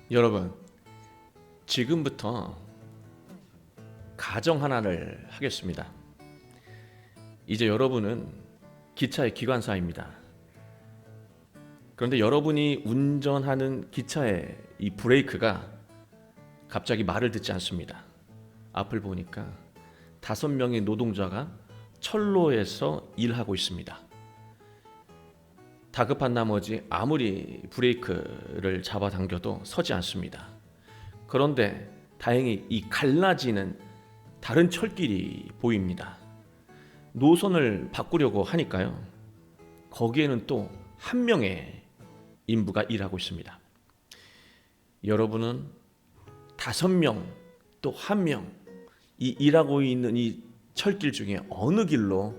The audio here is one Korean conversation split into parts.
여러분, 지금부터 가정 하나를 하겠습니다. 이제 여러분은 기차의 기관사입니다. 그런데 여러분이 운전하는 기차의 이 브레이크가 갑자기 말을 듣지 않습니다. 앞을 보니까 5명의 노동자가 철로에서 일하고 있습니다. 다급한 나머지 아무리 브레이크를 잡아당겨도 서지 않습니다. 그런데 다행히 이 갈라지는 다른 철길이 보입니다. 노선을 바꾸려고 하니까요, 거기에는 또 한 명의 인부가 일하고 있습니다. 여러분은 5명 또 1명 이 일하고 있는 이 철길 중에 어느 길로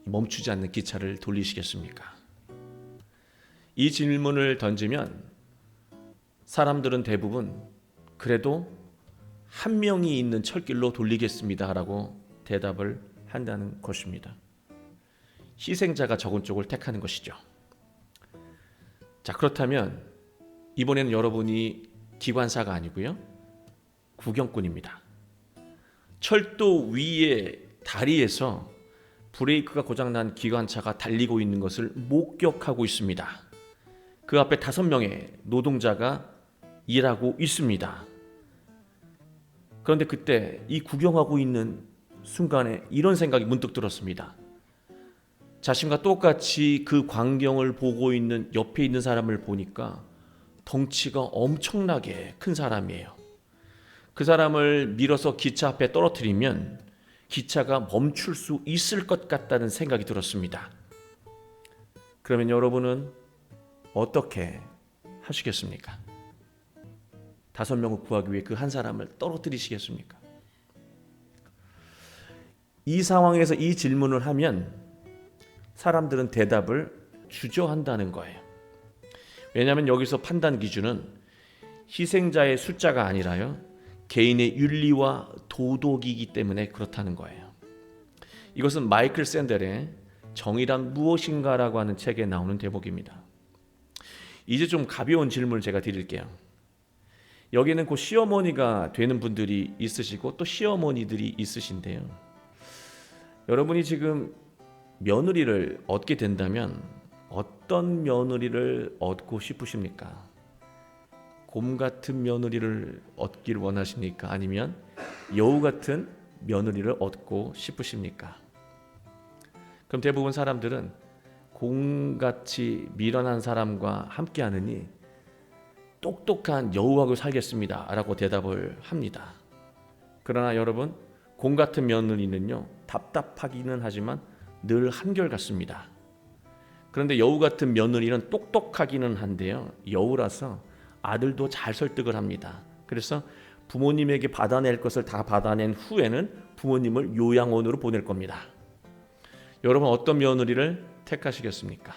멈추지 않는 기차를 돌리시겠습니까? 이 질문을 던지면 사람들은 대부분 그래도 1명이 있는 철길로 돌리겠습니다 라고 대답을 한다는 것입니다. 희생자가 적은 쪽을 택하는 것이죠. 자, 그렇다면 이번에는 여러분이 기관사가 아니고요, 구경꾼입니다. 철도 위의 다리에서 브레이크가 고장난 기관차가 달리고 있는 것을 목격하고 있습니다. 그 앞에 5명의 노동자가 일하고 있습니다. 그런데 그때 이 구경하고 있는 순간에 이런 생각이 문득 들었습니다. 자신과 똑같이 그 광경을 보고 있는 옆에 있는 사람을 보니까 덩치가 엄청나게 큰 사람이에요. 그 사람을 밀어서 기차 앞에 떨어뜨리면 기차가 멈출 수 있을 것 같다는 생각이 들었습니다. 그러면 여러분은 어떻게 하시겠습니까? 5명을 구하기 위해 그 한 사람을 떨어뜨리시겠습니까? 이 상황에서 이 질문을 하면 사람들은 대답을 주저한다는 거예요. 왜냐하면 여기서 판단 기준은 희생자의 숫자가 아니라요, 개인의 윤리와 도덕이기 때문에 그렇다는 거예요. 이것은 마이클 샌델의 정의란 무엇인가라고 하는 책에 나오는 대목입니다. 이제 좀 가벼운 질문을 제가 드릴게요. 여기는 곧 시어머니가 되는 분들이 있으시고 또 시어머니들이 있으신데요, 여러분이 지금 며느리를 얻게 된다면 어떤 며느리를 얻고 싶으십니까? 곰 같은 며느리를 얻기를 원하십니까? 아니면 여우 같은 며느리를 얻고 싶으십니까? 그럼 대부분 사람들은 곰같이 미련한 사람과 함께 하느니 똑똑한 여우하고 살겠습니다 라고 대답을 합니다. 그러나 여러분, 곰 같은 며느리는요, 답답하기는 하지만 늘 한결같습니다. 그런데 여우 같은 며느리는 똑똑하기는 한데요, 여우라서 아들도 잘 설득을 합니다. 그래서 부모님에게 받아낼 것을 다 받아낸 후에는 부모님을 요양원으로 보낼 겁니다. 여러분, 어떤 며느리를 택하시겠습니까?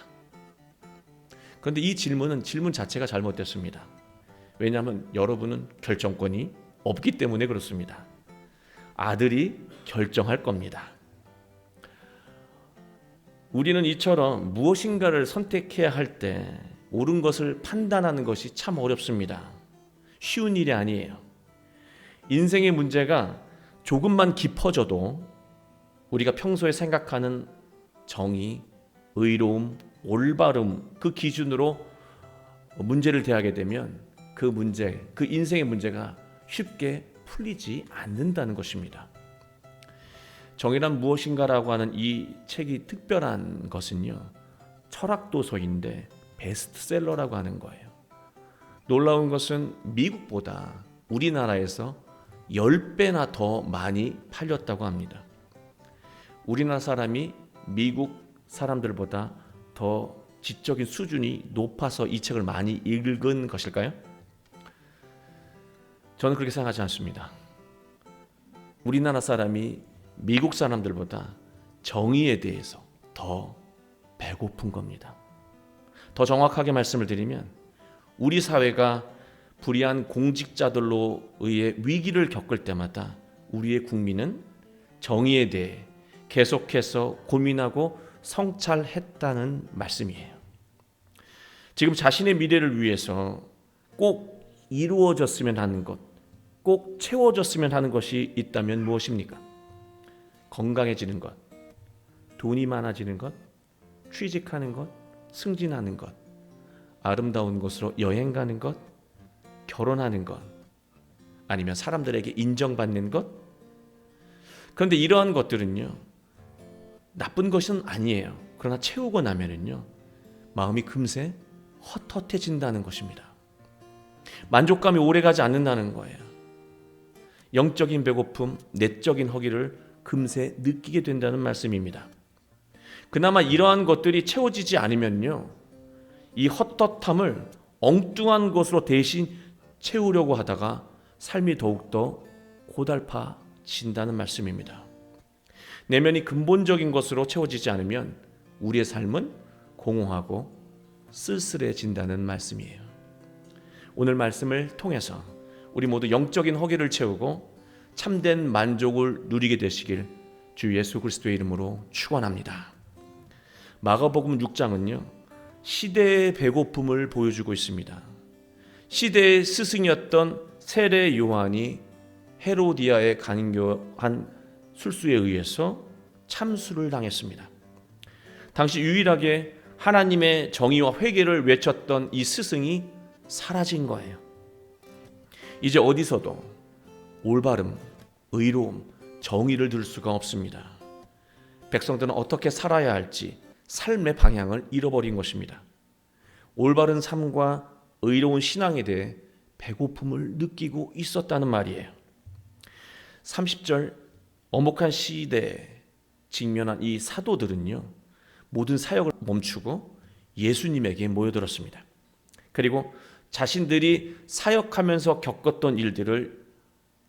그런데 이 질문 자체가 잘못됐습니다. 왜냐하면 여러분은 결정권이 없기 때문에 그렇습니다. 아들이 결정할 겁니다. 우리는 이처럼 무엇인가를 선택해야 할 때 옳은 것을 판단하는 것이 참 어렵습니다. 쉬운 일이 아니에요. 인생의 문제가 조금만 깊어져도 우리가 평소에 생각하는 정의, 의로움, 올바름, 그 기준으로 문제를 대하게 되면 그 인생의 문제가 쉽게 풀리지 않는다는 것입니다. 정의란 무엇인가라고 하는 이 책이 특별한 것은요, 철학 도서인데 베스트셀러라고 하는 거예요. 놀라운 것은 미국보다 우리나라에서 10배나 더 많이 팔렸다고 합니다. 우리나라 사람이 미국 사람들보다 더 지적인 수준이 높아서 이 책을 많이 읽은 것일까요? 저는 그렇게 생각하지 않습니다. 우리나라 사람이 미국 사람들보다 정의에 대해서 더 배고픈 겁니다. 더 정확하게 말씀을 드리면 우리 사회가 불의한 공직자들로 의해 위기를 겪을 때마다 우리의 국민은 정의에 대해 계속해서 고민하고 성찰했다는 말씀이에요. 지금 자신의 미래를 위해서 꼭 이루어졌으면 하는 것, 꼭 채워졌으면 하는 것이 있다면 무엇입니까? 건강해지는 것, 돈이 많아지는 것, 취직하는 것, 승진하는 것, 아름다운 곳으로 여행 가는 것, 결혼하는 것, 아니면 사람들에게 인정받는 것. 그런데 이러한 것들은요, 나쁜 것은 아니에요. 그러나 채우고 나면은요, 마음이 금세 헛헛해진다는 것입니다. 만족감이 오래가지 않는다는 거예요. 영적인 배고픔, 내적인 허기를 금세 느끼게 된다는 말씀입니다. 그나마 이러한 것들이 채워지지 않으면요, 이 헛헛함을 엉뚱한 것으로 대신 채우려고 하다가 삶이 더욱더 고달파진다는 말씀입니다. 내면이 근본적인 것으로 채워지지 않으면 우리의 삶은 공허하고 쓸쓸해진다는 말씀이에요. 오늘 말씀을 통해서 우리 모두 영적인 허기를 채우고 참된 만족을 누리게 되시길 주 예수 그리스도의 이름으로 축원합니다. 마가복음 6장은요, 시대의 배고픔을 보여주고 있습니다. 시대의 스승이었던 세례 요한이 헤로디아의 간교한 술수에 의해서 참수를 당했습니다. 당시 유일하게 하나님의 정의와 회개를 외쳤던 이 스승이 사라진 거예요. 이제 어디서도 올바름, 의로움, 정의를 들 수가 없습니다. 백성들은 어떻게 살아야 할지 삶의 방향을 잃어버린 것입니다. 올바른 삶과 의로운 신앙에 대해 배고픔을 느끼고 있었다는 말이에요. 30절 엄혹한 시대에 직면한 이 사도들은요, 모든 사역을 멈추고 예수님에게 모여들었습니다. 그리고 자신들이 사역하면서 겪었던 일들을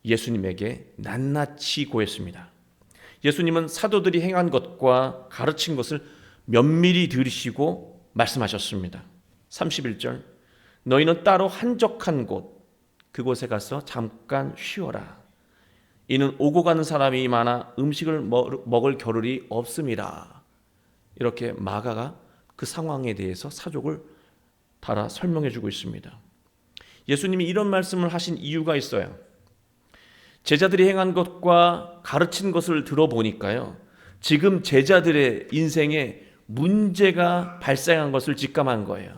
예수님에게 낱낱이 고했습니다. 예수님은 사도들이 행한 것과 가르친 것을 면밀히 들으시고 말씀하셨습니다. 31절 너희는 따로 한적한 곳 그곳에 가서 잠깐 쉬어라. 이는 오고 가는 사람이 많아 음식을 먹을 겨를이 없음이라. 이렇게 마가가 그 상황에 대해서 사족을 달아 설명해 주고 있습니다. 예수님이 이런 말씀을 하신 이유가 있어요. 제자들이 행한 것과 가르친 것을 들어보니까요, 지금 제자들의 인생에 문제가 발생한 것을 직감한 거예요.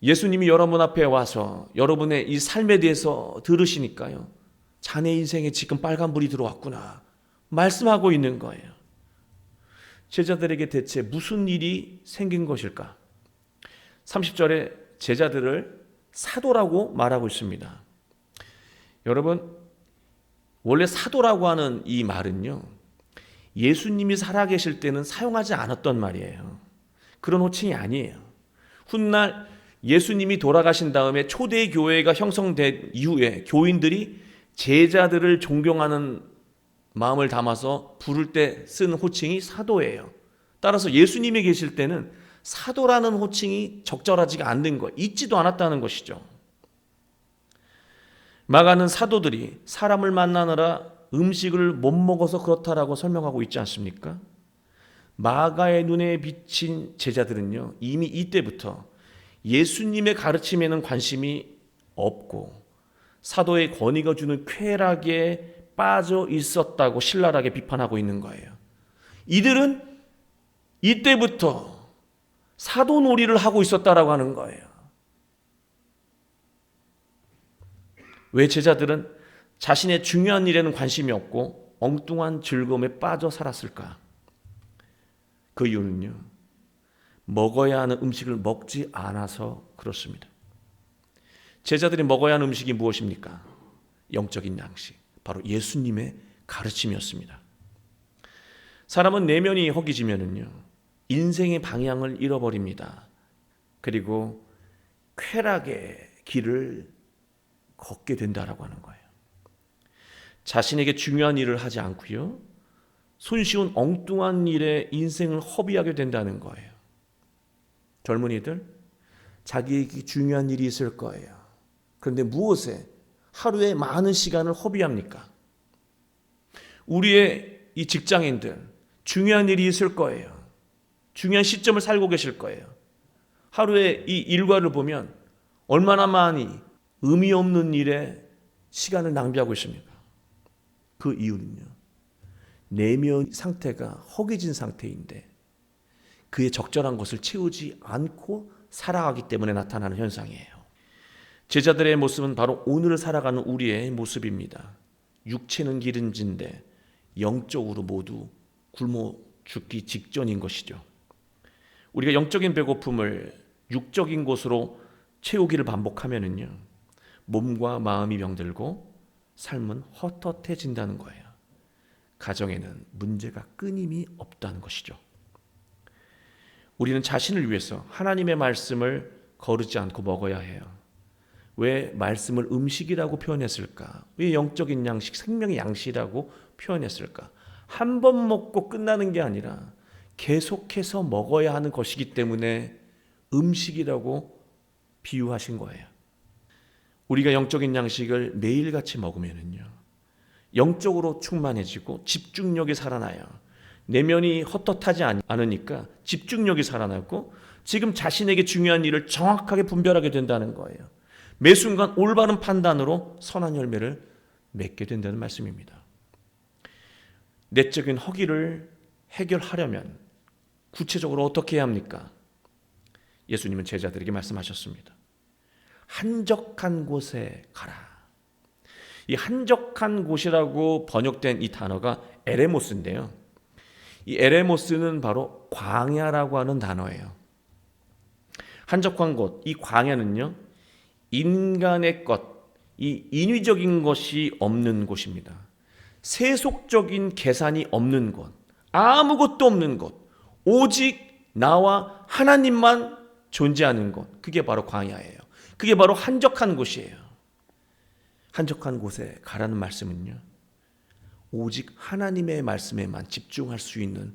예수님이 여러분 앞에 와서 여러분의 이 삶에 대해서 들으시니까요, 자네 인생에 지금 빨간불이 들어왔구나 말씀하고 있는 거예요. 제자들에게 대체 무슨 일이 생긴 것일까? 30절에 제자들을 사도라고 말하고 있습니다. 여러분, 원래 사도라고 하는 이 말은요, 예수님이 살아계실 때는 사용하지 않았던 말이에요. 그런 호칭이 아니에요. 훗날 예수님이 돌아가신 다음에 초대 교회가 형성된 이후에 교인들이 제자들을 존경하는 마음을 담아서 부를 때 쓴 호칭이 사도예요. 따라서 예수님이 계실 때는 사도라는 호칭이 적절하지가 않는 것, 있지도 않았다는 것이죠. 마가는 사도들이 사람을 만나느라 음식을 못 먹어서 그렇다라고 설명하고 있지 않습니까? 마가의 눈에 비친 제자들은요, 이미 이때부터 예수님의 가르침에는 관심이 없고 사도의 권위가 주는 쾌락에 빠져 있었다고 신랄하게 비판하고 있는 거예요. 이들은 이때부터 사도놀이를 하고 있었다라고 하는 거예요. 왜 제자들은 자신의 중요한 일에는 관심이 없고 엉뚱한 즐거움에 빠져 살았을까? 그 이유는요, 먹어야 하는 음식을 먹지 않아서 그렇습니다. 제자들이 먹어야 하는 음식이 무엇입니까? 영적인 양식, 바로 예수님의 가르침이었습니다. 사람은 내면이 허기지면은요, 인생의 방향을 잃어버립니다. 그리고 쾌락의 길을 걷게 된다라고 하는 거예요. 자신에게 중요한 일을 하지 않고요, 손쉬운 엉뚱한 일에 인생을 허비하게 된다는 거예요. 젊은이들, 자기에게 중요한 일이 있을 거예요. 그런데 무엇에 하루에 많은 시간을 허비합니까? 우리의 이 직장인들, 중요한 일이 있을 거예요. 중요한 시점을 살고 계실 거예요. 하루에 이 일과를 보면 얼마나 많이 의미 없는 일에 시간을 낭비하고 있습니까? 그 이유는요, 내면 상태가 허기진 상태인데 그의 적절한 것을 채우지 않고 살아가기 때문에 나타나는 현상이에요. 제자들의 모습은 바로 오늘을 살아가는 우리의 모습입니다. 육체는 기름진데 영적으로 모두 굶어 죽기 직전인 것이죠. 우리가 영적인 배고픔을 육적인 것으로 채우기를 반복하면은요, 몸과 마음이 병들고 삶은 헛헛해진다는 거예요. 가정에는 문제가 끊임이 없다는 것이죠. 우리는 자신을 위해서 하나님의 말씀을 거르지 않고 먹어야 해요. 왜 말씀을 음식이라고 표현했을까? 왜 영적인 양식, 생명의 양식이라고 표현했을까? 한 번 먹고 끝나는 게 아니라 계속해서 먹어야 하는 것이기 때문에 음식이라고 비유하신 거예요. 우리가 영적인 양식을 매일같이 먹으면은요, 영적으로 충만해지고 집중력이 살아나요. 내면이 헛헛하지 않으니까 집중력이 살아나고 지금 자신에게 중요한 일을 정확하게 분별하게 된다는 거예요. 매 순간 올바른 판단으로 선한 열매를 맺게 된다는 말씀입니다. 내적인 허기를 해결하려면 구체적으로 어떻게 해야 합니까? 예수님은 제자들에게 말씀하셨습니다. 한적한 곳에 가라. 이 한적한 곳이라고 번역된 이 단어가 에레모스인데요, 이 에레모스는 바로 광야라고 하는 단어예요. 한적한 곳, 이 광야는요, 인간의 것, 이 인위적인 것이 없는 곳입니다. 세속적인 계산이 없는 곳, 아무것도 없는 곳, 오직 나와 하나님만 존재하는 곳, 그게 바로 광야예요. 그게 바로 한적한 곳이에요. 한적한 곳에 가라는 말씀은요, 오직 하나님의 말씀에만 집중할 수 있는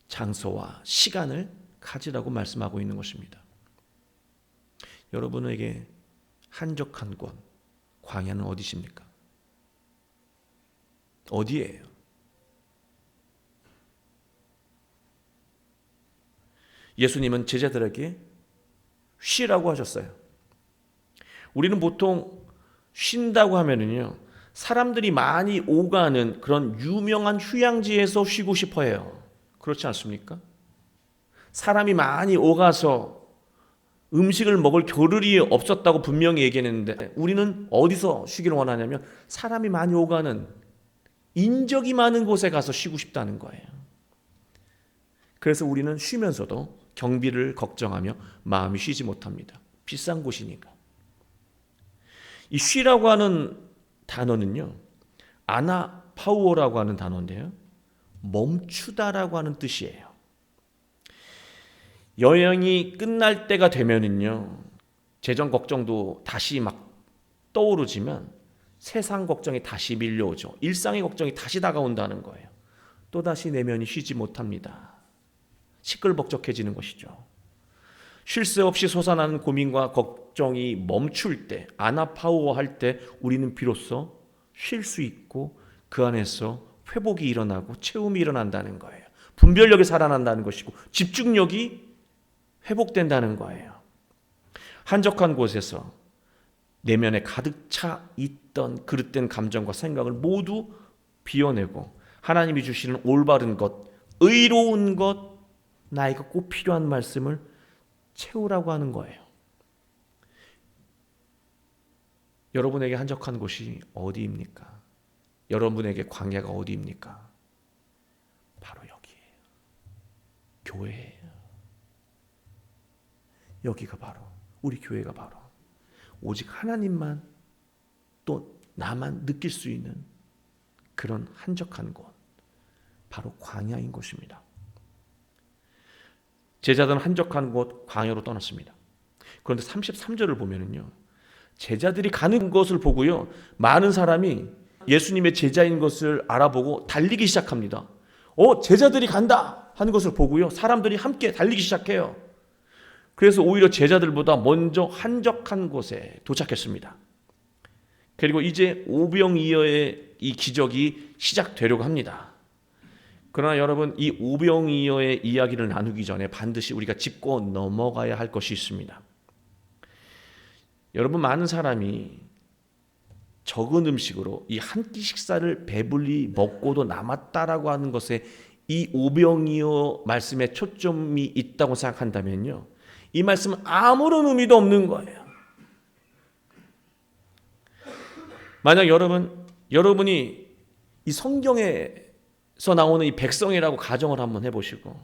장소와 시간을 가지라고 말씀하고 있는 것입니다. 여러분에게 한적한 곳, 광야는 어디십니까? 어디예요? 예수님은 제자들에게 쉬라고 하셨어요. 우리는 보통 쉰다고 하면은요, 사람들이 많이 오가는 그런 유명한 휴양지에서 쉬고 싶어 해요. 그렇지 않습니까? 사람이 많이 오가서 음식을 먹을 겨를이 없었다고 분명히 얘기했는데 우리는 어디서 쉬기를 원하냐면 사람이 많이 오가는 인적이 많은 곳에 가서 쉬고 싶다는 거예요. 그래서 우리는 쉬면서도 경비를 걱정하며 마음이 쉬지 못합니다. 비싼 곳이니까. 이 쉬라고 하는 단어는요, 아나파우어라고 하는 단어인데요, 멈추다라고 하는 뜻이에요. 여행이 끝날 때가 되면은요, 재정 걱정도 다시 막 떠오르지만 세상 걱정이 다시 밀려오죠. 일상의 걱정이 다시 다가온다는 거예요. 또다시 내면이 쉬지 못합니다. 시끌벅적해지는 것이죠. 쉴 새 없이 솟아나는 고민과 걱정이 멈출 때, 아나파우어 할 때 우리는 비로소 쉴 수 있고 그 안에서 회복이 일어나고 채움이 일어난다는 거예요. 분별력이 살아난다는 것이고 집중력이 회복된다는 거예요. 한적한 곳에서 내면에 가득 차 있던 그릇된 감정과 생각을 모두 비워내고 하나님이 주시는 올바른 것, 의로운 것, 나에게 꼭 필요한 말씀을 채우라고 하는 거예요. 여러분에게 한적한 곳이 어디입니까? 여러분에게 광야가 어디입니까? 바로 여기예요. 교회예요. 여기가 바로, 우리 교회가 바로 오직 하나님만 또 나만 느낄 수 있는 그런 한적한 곳, 바로 광야인 곳입니다. 제자들은 한적한 곳 광야로 떠났습니다. 그런데 33절을 보면은요, 제자들이 가는 것을 보고요, 많은 사람이 예수님의 제자인 것을 알아보고 달리기 시작합니다. 제자들이 간다 하는 것을 보고요, 사람들이 함께 달리기 시작해요. 그래서 오히려 제자들보다 먼저 한적한 곳에 도착했습니다. 그리고 이제 오병이어의 이 기적이 시작되려고 합니다. 그러나 여러분, 이 오병이어의 이야기를 나누기 전에 반드시 우리가 짚고 넘어가야 할 것이 있습니다. 여러분, 많은 사람이 적은 음식으로 이 한 끼 식사를 배불리 먹고도 남았다라고 하는 것에 이 오병이어 말씀에 초점이 있다고 생각한다면요, 이 말씀은 아무런 의미도 없는 거예요. 만약 여러분이 이 성경에서 나오는 이 백성이라고 가정을 한번 해보시고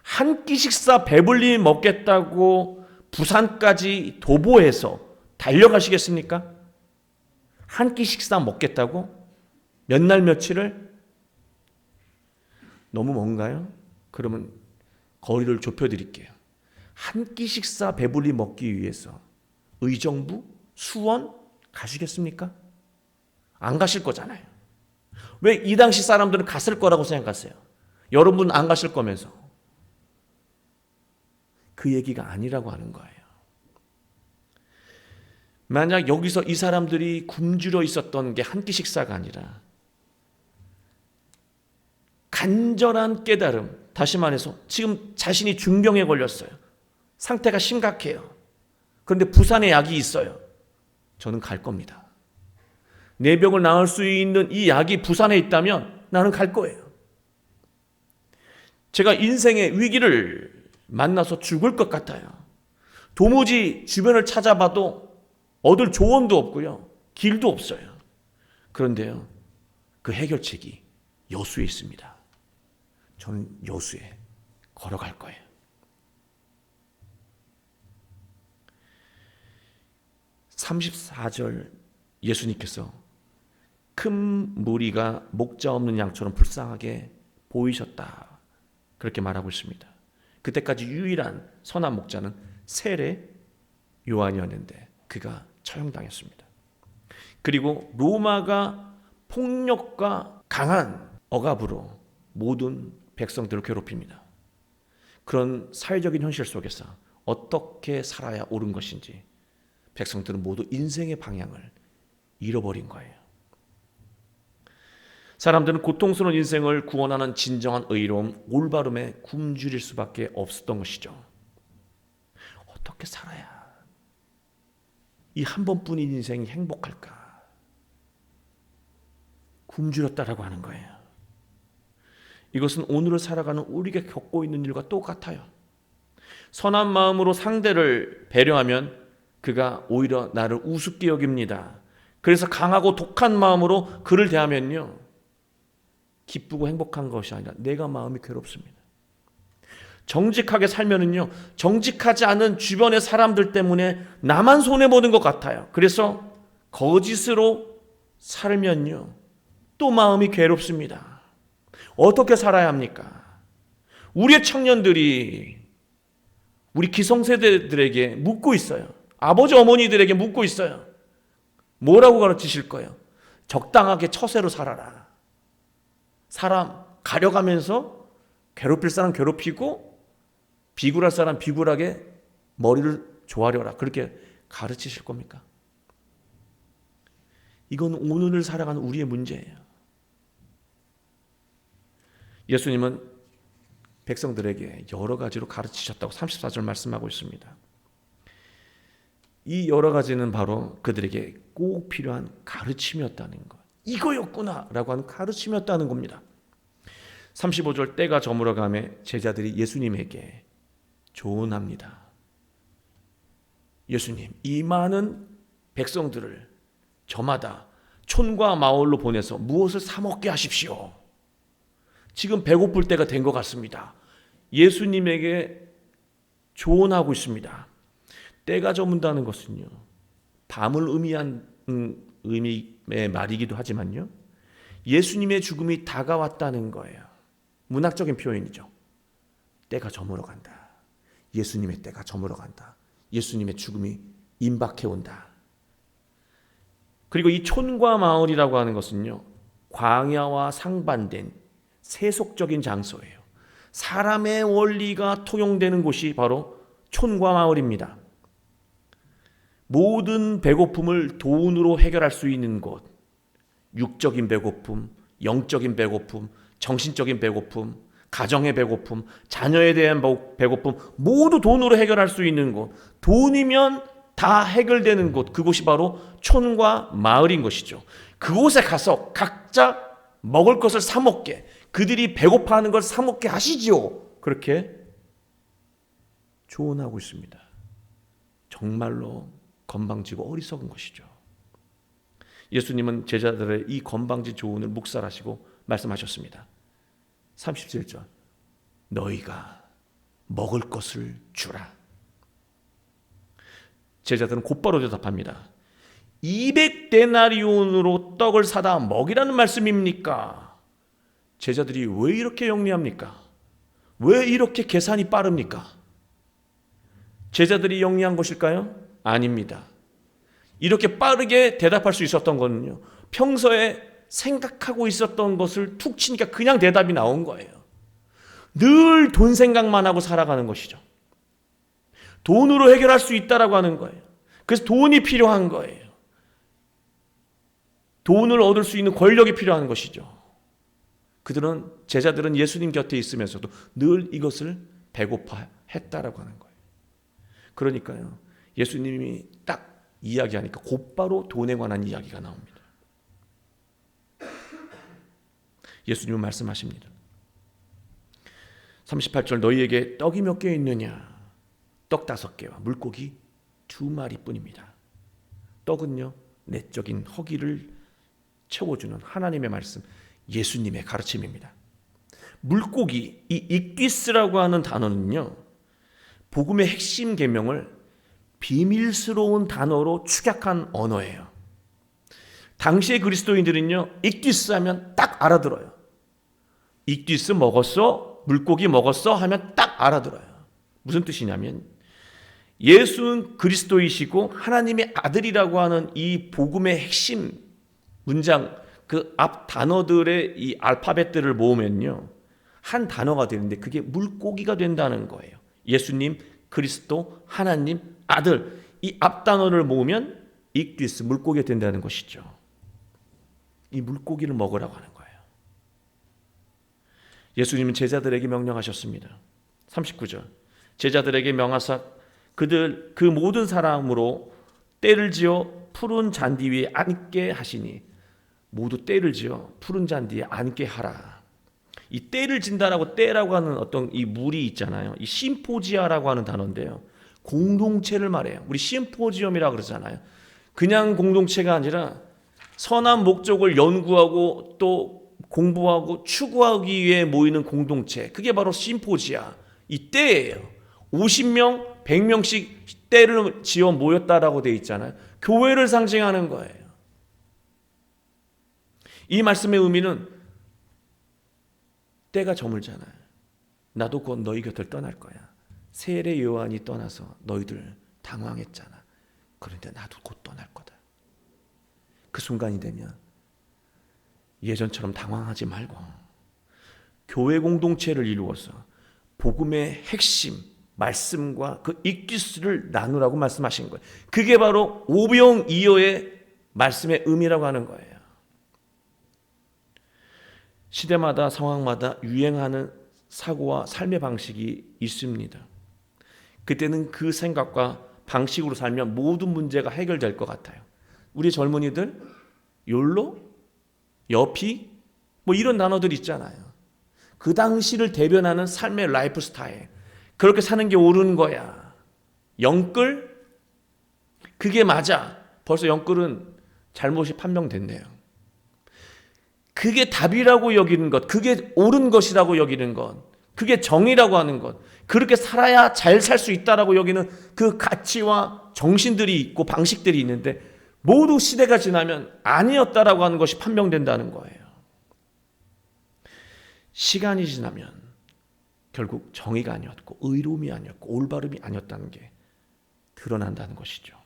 한 끼 식사 배불리 먹겠다고 부산까지 도보해서 달려가시겠습니까? 한 끼 식사 먹겠다고? 몇 날 며칠을? 너무 먼가요? 그러면 거리를 좁혀드릴게요. 한 끼 식사 배불리 먹기 위해서 의정부, 수원 가시겠습니까? 안 가실 거잖아요. 왜 이 당시 사람들은 갔을 거라고 생각하세요? 여러분은 안 가실 거면서. 그 얘기가 아니라고 하는 거예요. 만약 여기서 이 사람들이 굶주려 있었던 게 한 끼 식사가 아니라 간절한 깨달음, 다시 말해서 지금 자신이 중병에 걸렸어요. 상태가 심각해요. 그런데 부산에 약이 있어요. 저는 갈 겁니다. 내 병을 나을 수 있는 이 약이 부산에 있다면 나는 갈 거예요. 제가 인생의 위기를 만나서 죽을 것 같아요. 도무지 주변을 찾아봐도 얻을 조언도 없고요, 길도 없어요. 그런데요, 그 해결책이 여수에 있습니다. 저는 여수에 걸어갈 거예요. (34절) 예수님께서 큰 무리가 목자 없는 양처럼 불쌍하게 보이셨다, 그렇게 말하고 있습니다. 그때까지 유일한 선한 목자는 세례 요한이었는데 그가 처형당했습니다. 그리고 로마가 폭력과 강한 억압으로 모든 백성들을 괴롭힙니다. 그런 사회적인 현실 속에서 어떻게 살아야 옳은 것인지 백성들은 모두 인생의 방향을 잃어버린 거예요. 사람들은 고통스러운 인생을 구원하는 진정한 의로움, 올바름에 굶주릴 수밖에 없었던 것이죠. 어떻게 살아야 이 한 번뿐인 인생이 행복할까? 굶주렸다라고 하는 거예요. 이것은 오늘을 살아가는 우리가 겪고 있는 일과 똑같아요. 선한 마음으로 상대를 배려하면 그가 오히려 나를 우습게 여깁니다. 그래서 강하고 독한 마음으로 그를 대하면요, 기쁘고 행복한 것이 아니라 내가 마음이 괴롭습니다. 정직하게 살면은요, 정직하지 않은 주변의 사람들 때문에 나만 손해보는 것 같아요. 그래서 거짓으로 살면요, 또 마음이 괴롭습니다. 어떻게 살아야 합니까? 우리의 청년들이 우리 기성세대들에게 묻고 있어요. 아버지 어머니들에게 묻고 있어요. 뭐라고 가르치실 거예요? 적당하게 처세로 살아라. 사람 가려가면서 괴롭힐 사람 괴롭히고 비굴할 사람 비굴하게 머리를 조아려라, 그렇게 가르치실 겁니까? 이건 오늘을 살아가는 우리의 문제예요. 예수님은 백성들에게 여러 가지로 가르치셨다고 34절 말씀하고 있습니다. 이 여러 가지는 바로 그들에게 꼭 필요한 가르침이었다는 것, 이거였구나 라고 하는 가르침이었다는 겁니다. 35절, 때가 저물어가매 제자들이 예수님에게 조언합니다. 예수님, 이 많은 백성들을 저마다 촌과 마을로 보내서 무엇을 사 먹게 하십시오. 지금 배고플 때가 된 것 같습니다. 예수님에게 조언하고 있습니다. 때가 저문다는 것은요, 밤을 의미한 의미의 말이기도 하지만요, 예수님의 죽음이 다가왔다는 거예요. 문학적인 표현이죠. 때가 저물어 간다. 예수님의 때가 저물어 간다. 예수님의 죽음이 임박해 온다. 그리고 이 촌과 마을이라고 하는 것은요, 광야와 상반된 세속적인 장소예요. 사람의 원리가 통용되는 곳이 바로 촌과 마을입니다. 모든 배고픔을 돈으로 해결할 수 있는 곳, 육적인 배고픔, 영적인 배고픔, 정신적인 배고픔, 가정의 배고픔, 자녀에 대한 배고픔, 모두 돈으로 해결할 수 있는 곳. 돈이면 다 해결되는 곳, 그곳이 바로 촌과 마을인 것이죠. 그곳에 가서 각자 먹을 것을 사 먹게, 그들이 배고파하는 걸 사 먹게 하시지요. 그렇게 조언하고 있습니다. 정말로 건방지고 어리석은 것이죠. 예수님은 제자들의 이 건방진 조언을 묵살하시고 말씀하셨습니다. 37절, 너희가 먹을 것을 주라. 제자들은 곧바로 대답합니다. 200데나리온으로 떡을 사다 먹이라는 말씀입니까? 제자들이 왜 이렇게 영리합니까? 왜 이렇게 계산이 빠릅니까? 제자들이 영리한 것일까요? 아닙니다. 이렇게 빠르게 대답할 수 있었던 거는요, 평소에 생각하고 있었던 것을 툭 치니까 그냥 대답이 나온 거예요. 늘 돈 생각만 하고 살아가는 것이죠. 돈으로 해결할 수 있다라고 하는 거예요. 그래서 돈이 필요한 거예요. 돈을 얻을 수 있는 권력이 필요한 것이죠. 제자들은 예수님 곁에 있으면서도 늘 이것을 배고파했다라고 하는 거예요. 그러니까요, 예수님이 딱 이야기하니까 곧바로 돈에 관한 이야기가 나옵니다. 예수님은 말씀하십니다. 38절, 너희에게 떡이 몇 개 있느냐? 떡 5개와 물고기 2마리뿐입니다. 떡은요, 내적인 허기를 채워주는 하나님의 말씀, 예수님의 가르침입니다. 물고기, 이 익디스라고 하는 단어는요, 복음의 핵심 계명을 비밀스러운 단어로 축약한 언어예요. 당시의 그리스도인들은요, 익디스 하면 딱 알아들어요. 익디스 먹었어? 물고기 먹었어? 하면 딱 알아들어요. 무슨 뜻이냐면, 예수는 그리스도이시고 하나님의 아들이라고 하는 이 복음의 핵심 문장, 그 앞 단어들의 이 알파벳들을 모으면요, 한 단어가 되는데 그게 물고기가 된다는 거예요. 예수님, 그리스도, 하나님, 아들, 이 앞 단어를 모으면 익디스, 물고기가 된다는 것이죠. 이 물고기를 먹으라고 하는 거예요. 예수님은 제자들에게 명령하셨습니다. 39절, 제자들에게 명하사 그들 그 모든 사람으로 때를 지어 푸른 잔디 위에 앉게 하시니, 모두 때를 지어 푸른 잔디에 앉게 하라. 이 때를 진다라고, 때라고 하는 어떤 이 물이 있잖아요. 이 심포지아라고 하는 단어인데요, 공동체를 말해요. 우리 심포지엄이라고 그러잖아요. 그냥 공동체가 아니라 선한 목적을 연구하고 또 공부하고 추구하기 위해 모이는 공동체, 그게 바로 심포지아, 이 때예요. 50명, 100명씩 때를 지어 모였다라고 되어 있잖아요. 교회를 상징하는 거예요. 이 말씀의 의미는 때가 저물잖아요. 나도 곧 너희 곁을 떠날 거야. 세례 요한이 떠나서 너희들 당황했잖아. 그런데 나도 곧 떠날 거다. 그 순간이 되면 예전처럼 당황하지 말고 교회 공동체를 이루어서 복음의 핵심 말씀과 그 익기스를 나누라고 말씀하신 거예요. 그게 바로 오병이어의 말씀의 의미라고 하는 거예요. 시대마다 상황마다 유행하는 사고와 삶의 방식이 있습니다. 그때는 그 생각과 방식으로 살면 모든 문제가 해결될 것 같아요. 우리 젊은이들 욜로, 여피, 뭐 이런 단어들 있잖아요. 그 당시를 대변하는 삶의 라이프 스타일, 그렇게 사는 게 옳은 거야. 영끌? 그게 맞아. 벌써 영끌은 잘못이 판명됐네요. 그게 답이라고 여기는 것, 그게 옳은 것이라고 여기는 것, 그게 정의라고 하는 것, 그렇게 살아야 잘 살 수 있다라고 여기는 그 가치와 정신들이 있고 방식들이 있는데, 모두 시대가 지나면 아니었다라고 하는 것이 판명된다는 거예요. 시간이 지나면 결국 정의가 아니었고 의로움이 아니었고 올바름이 아니었다는 게 드러난다는 것이죠.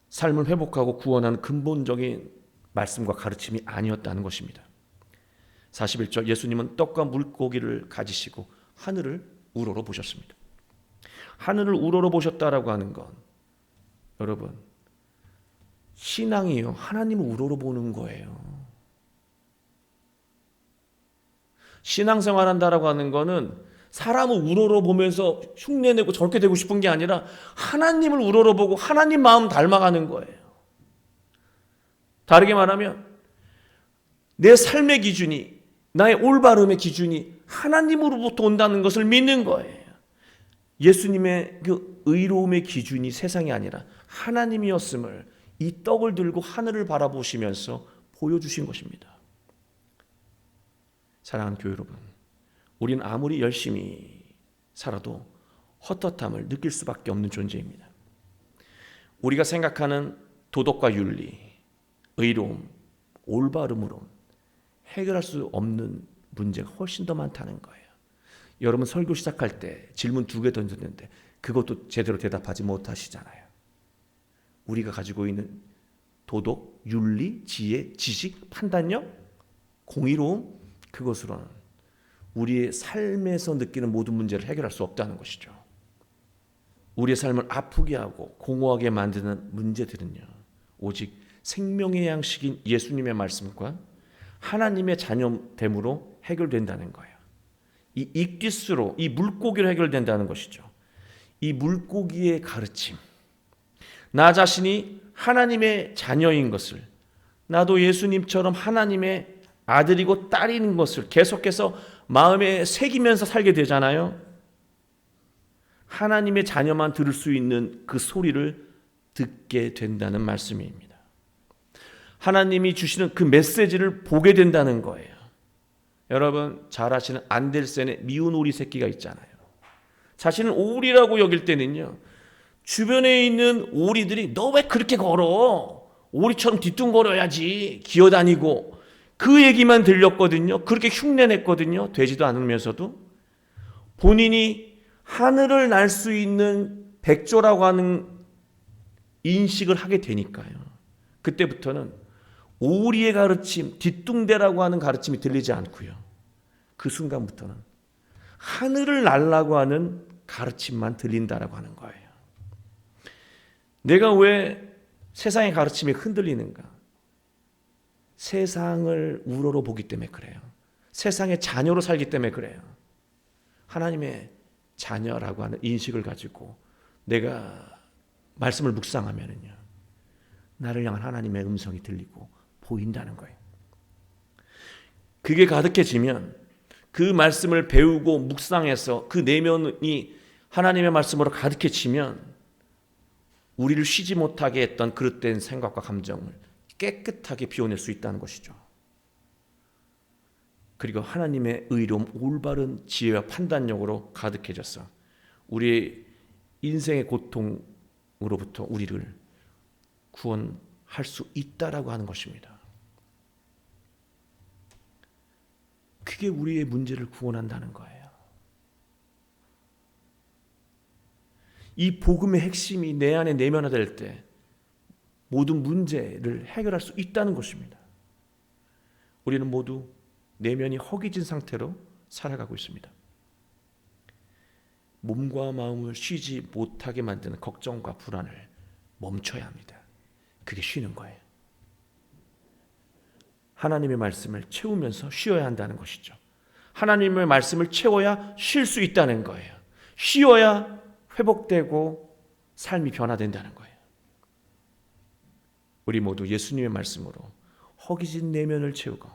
삶을 회복하고 구원하는 근본적인 말씀과 가르침이 아니었다는 것입니다. 41절, 예수님은 떡과 물고기를 가지시고 하늘을 우러러 보셨습니다. 하늘을 우러러 보셨다라고 하는 건, 여러분, 신앙이요, 하나님을 우러러 보는 거예요. 신앙생활 한다라고 하는 거는 사람을 우러러보면서 흉내내고 저렇게 되고 싶은 게 아니라 하나님을 우러러보고 하나님 마음 닮아가는 거예요. 다르게 말하면 내 삶의 기준이, 나의 올바름의 기준이 하나님으로부터 온다는 것을 믿는 거예요. 예수님의 그 의로움의 기준이 세상이 아니라 하나님이었음을 이 떡을 들고 하늘을 바라보시면서 보여주신 것입니다. 사랑하는 교회 여러분, 우리는 아무리 열심히 살아도 헛헛함을 느낄 수밖에 없는 존재입니다. 우리가 생각하는 도덕과 윤리, 의로움, 올바름으로 해결할 수 없는 문제가 훨씬 더 많다는 거예요. 여러분 설교 시작할 때 질문 2개 던졌는데 그것도 제대로 대답하지 못하시잖아요. 우리가 가지고 있는 도덕, 윤리, 지혜, 지식, 판단력, 공의로움, 그것으로는 우리의 삶에서 느끼는 모든 문제를 해결할 수 없다는 것이죠. 우리의 삶을 아프게 하고 공허하게 만드는 문제들은요, 오직 생명의 양식인 예수님의 말씀과 하나님의 자녀됨으로 해결된다는 거예요. 이 익디스로, 이 물고기로 해결된다는 것이죠. 이 물고기의 가르침, 나 자신이 하나님의 자녀인 것을, 나도 예수님처럼 하나님의 아들이고 딸인 것을 계속해서 마음에 새기면서 살게 되잖아요. 하나님의 자녀만 들을 수 있는 그 소리를 듣게 된다는 말씀입니다. 하나님이 주시는 그 메시지를 보게 된다는 거예요. 여러분 잘 아시는 안델센의 미운 오리 새끼가 있잖아요. 자신을 오리라고 여길 때는요, 주변에 있는 오리들이 너 왜 그렇게 걸어? 오리처럼 뒤뚱거려야지, 기어다니고, 그 얘기만 들렸거든요. 그렇게 흉내냈거든요. 되지도 않으면서도. 본인이 하늘을 날 수 있는 백조라고 하는 인식을 하게 되니까요. 그때부터는 오리의 가르침, 뒤뚱대라고 하는 가르침이 들리지 않고요. 그 순간부터는 하늘을 날라고 하는 가르침만 들린다라고 하는 거예요. 내가 왜 세상의 가르침이 흔들리는가? 세상을 우러러 보기 때문에 그래요. 세상의 자녀로 살기 때문에 그래요. 하나님의 자녀라고 하는 인식을 가지고 내가 말씀을 묵상하면은요, 나를 향한 하나님의 음성이 들리고 보인다는 거예요. 그게 가득해지면 그 말씀을 배우고 묵상해서 그 내면이 하나님의 말씀으로 가득해지면 우리를 쉬지 못하게 했던 그릇된 생각과 감정을 깨끗하게 비워낼 수 있다는 것이죠. 그리고 하나님의 의로움, 올바른 지혜와 판단력으로 가득해져서 우리의 인생의 고통으로부터 우리를 구원할 수 있다라고 하는 것입니다. 그게 우리의 문제를 구원한다는 거예요. 이 복음의 핵심이 내 안에 내면화될 때 모든 문제를 해결할 수 있다는 것입니다. 우리는 모두 내면이 허기진 상태로 살아가고 있습니다. 몸과 마음을 쉬지 못하게 만드는 걱정과 불안을 멈춰야 합니다. 그게 쉬는 거예요. 하나님의 말씀을 채우면서 쉬어야 한다는 것이죠. 하나님의 말씀을 채워야 쉴 수 있다는 거예요. 쉬어야 회복되고 삶이 변화된다는 거예요. 우리 모두 예수님의 말씀으로 허기진 내면을 채우고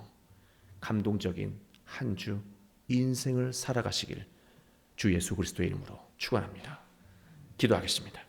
감동적인 한 주 인생을 살아가시길 주 예수 그리스도의 이름으로 축원합니다. 기도하겠습니다.